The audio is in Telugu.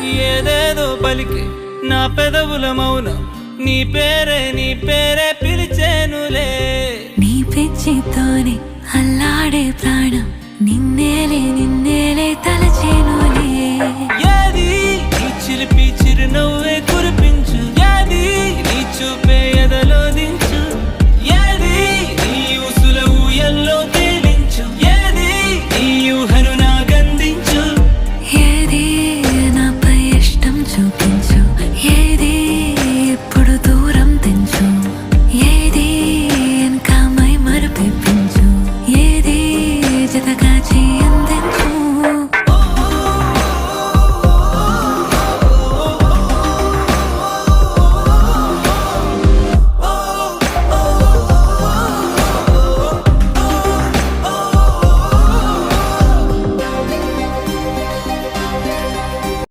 ఏదేదో పలికి నా పెదవుల మౌనం నీ పేరే పిలిచేనులే. నీ పిచ్చితోనే అల్లాడే ప్రాణం నిన్నేలే తలచేను.